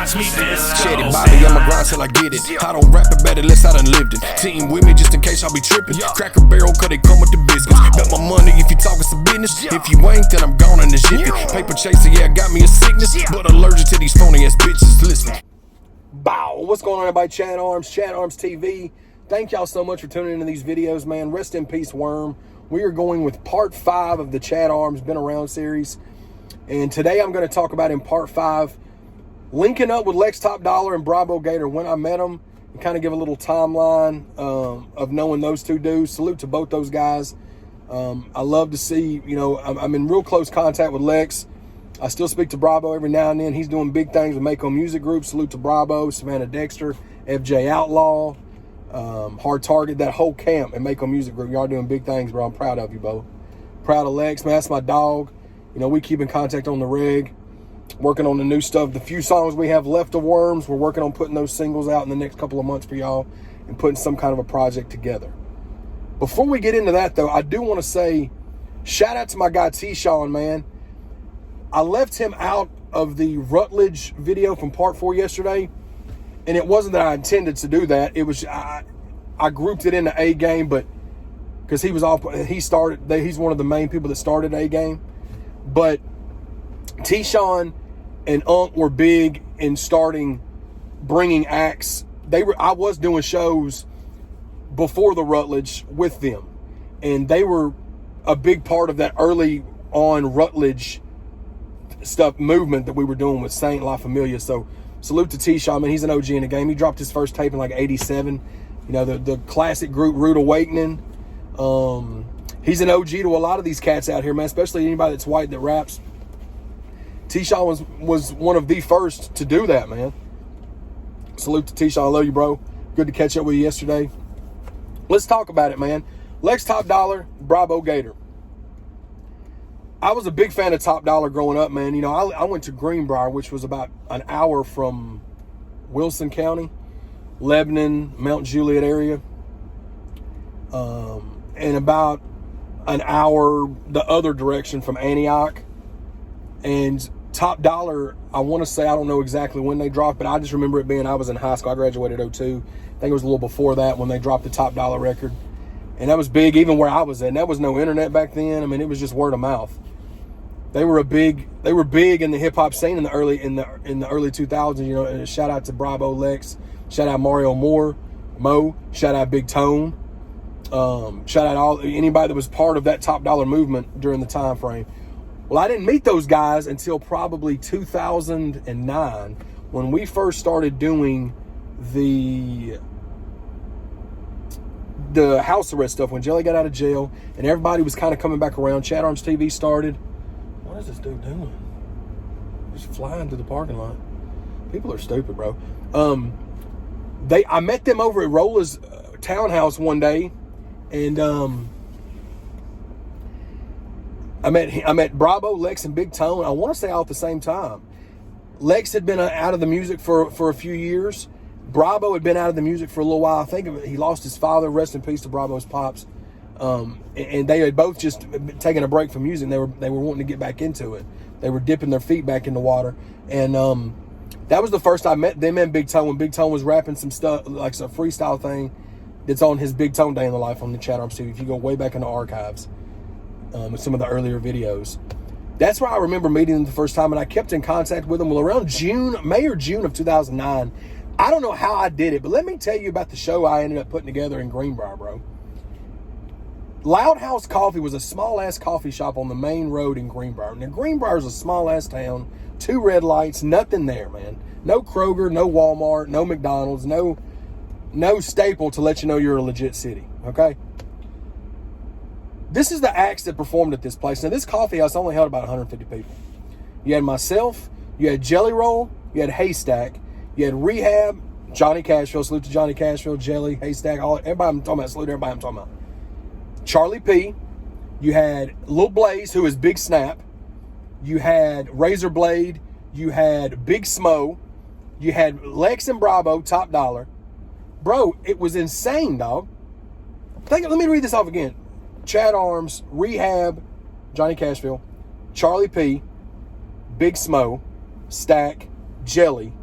watch me disco. Shady Bobby, I'm a grind till I get it. I don't rap it better unless I done lived it. Team with me just in case y'all be tripping. Cracker Barrel, cause they come with the biscuits. Bet my money if you talking some business. If you ain't, then I'm gone in the shit. Paper chaser, yeah, got me a sickness. But allergic to these phony ass bitches. Listen. Bow. What's going on, everybody? Chad Arms TV. Thank y'all so much for tuning into these videos, man. Rest in peace, Worm. We are going with part 5 of the Chad Arms Been Around series. And today I'm going to talk about in part 5, linking up with Lex Topdollar and Brabo Gator when I met them, and kind of give a little timeline of knowing those two dudes. Salute to both those guys. I love to see, you know, I'm in real close contact with Lex. I still speak to Brabo every now and then. He's doing big things with Mako Music Group. Salute to Brabo, Savannah Dexter, FJ Outlaw, Hard Target, that whole camp at Mako Music Group. Y'all doing big things, bro. I'm proud of you, Bo. Proud of Lex, man. That's my dog. You know, we keep in contact on the reg, working on the new stuff. The few songs we have left of Worms, we're working on putting those singles out in the next couple of months for y'all and putting some kind of a project together. Before we get into that, though, I do want to say shout out to my guy T-Sean, man. I left him out of the Rutledge video from part 4 yesterday, and it wasn't that I intended to do that. It was I grouped it into A Game, but because he's one of the main people that started A Game. But T-Sean and Unc were big in bringing acts. I was doing shows before the Rutledge with them, and they were a big part of that early on Rutledge stuff movement that we were doing with Saint La Familia. So salute to T-Sean, man. He's an OG in the game. He dropped his first tape in like 87. You know, the classic group Rude Awakening. He's an OG to a lot of these cats out here, man, especially anybody that's white that raps. T-Sean was one of the first to do that, man. Salute to T-Sean. I love you, bro. Good to catch up with you yesterday. Let's talk about it, man. Lex Topdollar, Brabo Gator. I was a big fan of Topdollar growing up, man. You know, I went to Greenbrier, which was about an hour from Wilson County, Lebanon, Mount Juliet area. And about an hour the other direction from Antioch. And Topdollar, I want to say, I don't know exactly when they dropped, but I just remember it being, I was in high school. I graduated in 2002. I think it was a little before that when they dropped the Topdollar record. And that was big even where I was at. And that was no internet back then. I mean, it was just word of mouth. They were big in the hip hop scene in the early 2000s, you know. And shout out to Brabo, Lex, shout out Mario Mo, shout out Big Tone. Shout out anybody that was part of that Topdollar movement during the time frame. Well, I didn't meet those guys until probably 2009 when we first started doing the house arrest stuff, when Jelly got out of jail and everybody was kind of coming back around. Chad Arms TV started. What is this dude doing? Just flying to the parking lot. People are stupid, bro. I met them over at Rola's townhouse one day. And I met Brabo, Lex, and Big Tone. I want to say all at the same time. Lex had been out of the music for a few years. Brabo had been out of the music for a little while. I think he lost his father. Rest in peace to Brabo's pops. And they had both just taken a break from music. They were wanting to get back into it. They were dipping their feet back in the water. And that was the first I met them and Big Tone, when Big Tone was rapping some stuff, like some freestyle thing that's on his Big Tone Day in the Life on the Chad Arms TV. If you go way back in the archives, with some of the earlier videos. That's where I remember meeting them the first time, and I kept in contact with them. Well, around May or June of 2009. I don't know how I did it, but let me tell you about the show I ended up putting together in Greenbrier, bro. Loud House Coffee was a small-ass coffee shop on the main road in Greenbrier. Now, Greenbrier is a small-ass town, 2 red lights, nothing there, man. No Kroger, no Walmart, no McDonald's, no staple to let you know you're a legit city, okay? This is the acts that performed at this place. Now, this coffee house only held about 150 people. You had myself, you had Jelly Roll, you had Haystack, you had Rehab, Johnny Cashville, salute to Johnny Cashville, Jelly, Haystack, everybody I'm talking about, salute to everybody I'm talking about. Charlie P. You had Lil Blaze, who is Big Snap. You had Razor Blade. You had Big Smo. You had Lex and Brabo, Topdollar. Bro, it was insane, dog. Let me read this off again. Chad Arms, Rehab, Johnny Cashville, Charlie P, Big Smo, Stack, Jelly,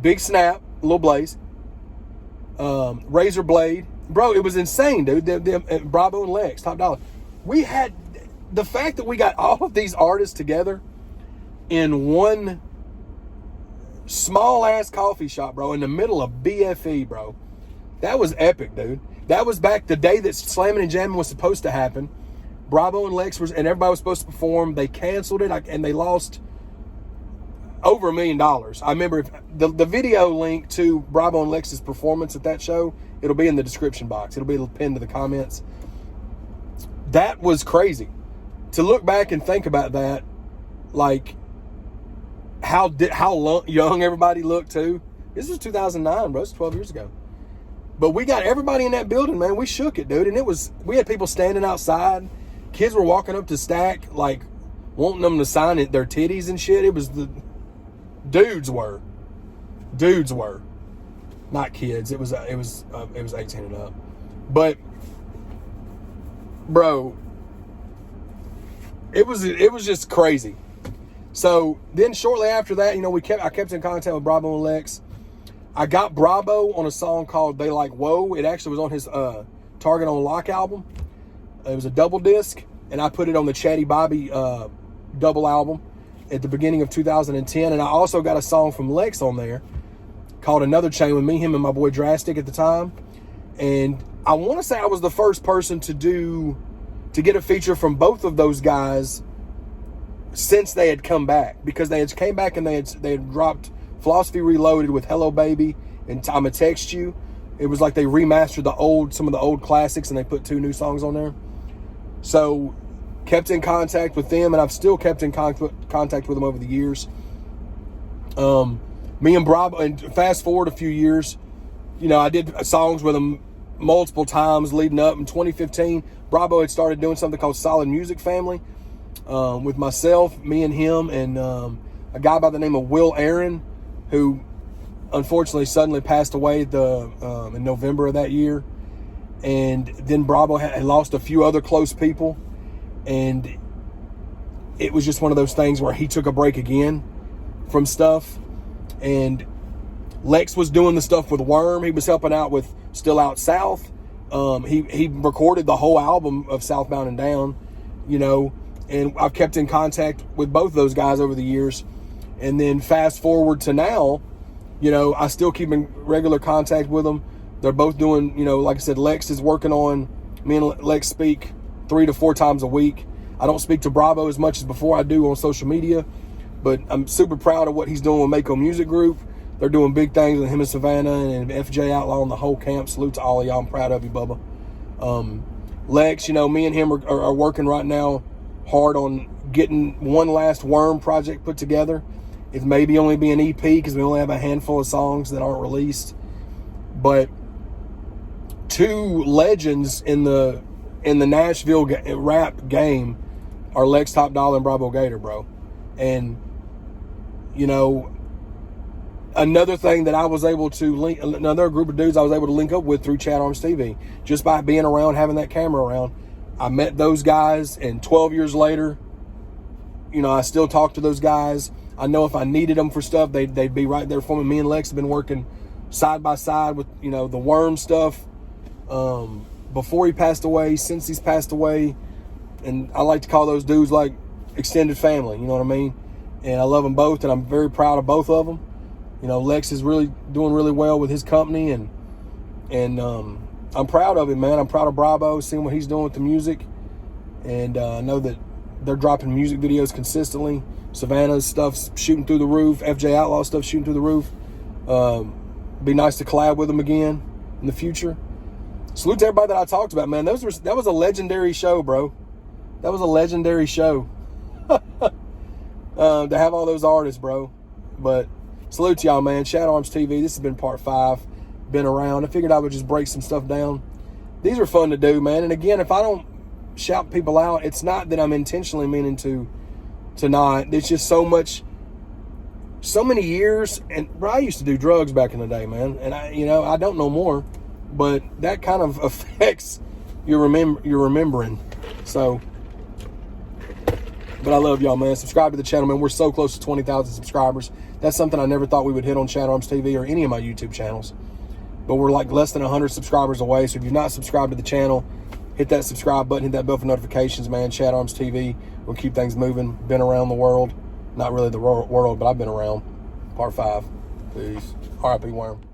Big Snap, Lil Blaze, Razor Blade. Bro, it was insane, dude. Brabo and Lex, Topdollar. We had the fact that we got all of these artists together in one small ass coffee shop, bro, in the middle of BFE, bro. That was epic, dude. That was back the day that Slamming and Jamming was supposed to happen. Brabo and Lex and everybody was supposed to perform. They canceled it, and they lost over $1 million. I remember the video link to Brabo and Lex's performance at that show, it'll be in the description box. It'll be pinned to the comments. That was crazy. To look back and think about that, like how young everybody looked too. This was 2009, bro. It's 12 years ago. But we got everybody in that building, man. We shook it, dude. And we had people standing outside. Kids were walking up to Stack, like, wanting them to sign their titties and shit. It was dudes were. Not kids. It was 18 and up. But, bro, it was just crazy. So then shortly after that, you know, I kept in contact with Brabo and Lex. I got Brabo on a song called They Like Whoa. It actually was on his Target on Lock album. It was a double disc, and I put it on the Chatty Bobby double album at the beginning of 2010. And I also got a song from Lex on there called Another Chain with me, him, and my boy Drastic at the time. And I want to say I was the first person to get a feature from both of those guys since they had come back, because they had came back and they had dropped Philosophy Reloaded with Hello Baby and I'ma Text You. It was like they remastered some of the old classics, and they put 2 new songs on there. So kept in contact with them, and I've still kept in contact with them over the years. Me and Brabo, and fast forward a few years, you know, I did songs with them multiple times leading up. In 2015, Brabo had started doing something called Solid Music Family with myself, me and him, and a guy by the name of Will Aaron, who unfortunately suddenly passed away in November of that year. And then Brabo had lost a few other close people, and it was just one of those things where he took a break again from stuff. And Lex was doing the stuff with Worm. He was helping out with Still Out South. He recorded the whole album of Southbound and Down, you know, and I've kept in contact with both those guys over the years. And then fast forward to now, you know, I still keep in regular contact with them. They're both doing, you know, like I said, Lex is working on, me and Lex speak 3 to 4 times a week. I don't speak to Brabo as much as before I do on social media, but I'm super proud of what he's doing with Mako Music Group. They're doing big things with him and Savannah and FJ Outlaw and the whole camp. Salute to all of y'all. I'm proud of you, Bubba. Lex, you know, me and him are working right now hard on getting one last Worm project put together. It maybe only be an EP because we only have a handful of songs that aren't released. But 2 legends in the Nashville rap game are Lex Topdollar and Brabo Gator, bro. And, you know, another thing that I was able to link, another group of dudes I was able to link up with through Chat Arms TV, just by being around, having that camera around. I met those guys, and 12 years later, you know, I still talk to those guys. I know if I needed them for stuff, they'd be right there for me. Me and Lex have been working side by side with, you know, the Worm stuff before he passed away, since he's passed away. And I like to call those dudes like extended family, you know what I mean? And I love them both, and I'm very proud of both of them. You know, Lex is really doing really well with his company, and I'm proud of him, man. I'm proud of Brabo, seeing what he's doing with the music. And I know that they're dropping music videos consistently. Savannah's stuff's shooting through the roof. FJ Outlaw stuff's shooting through the roof. Be nice to collab with them again in the future. Salute to everybody that I talked about, man. That was a legendary show, bro. That was a legendary show. To have all those artists, bro. But salute to y'all, man. Chat Arms TV. This has been part 5. Been around. I figured I would just break some stuff down. These are fun to do, man. And again, if I don't shout people out, it's not that I'm intentionally meaning to not. It's just so many years. And bro, I used to do drugs back in the day, man. And I don't know more, but that kind of affects your remembering. So, but I love y'all, man. Subscribe to the channel, man. We're so close to 20,000 subscribers. That's something I never thought we would hit on Chat Arms TV or any of my YouTube channels. But we're like less than 100 subscribers away. So if you've not subscribed to the channel, hit that subscribe button, hit that bell for notifications, man. Chat Arms TV. We'll keep things moving. Been around the world. Not really the world, but I've been around. Part 5. Peace. R.I.P. Worm.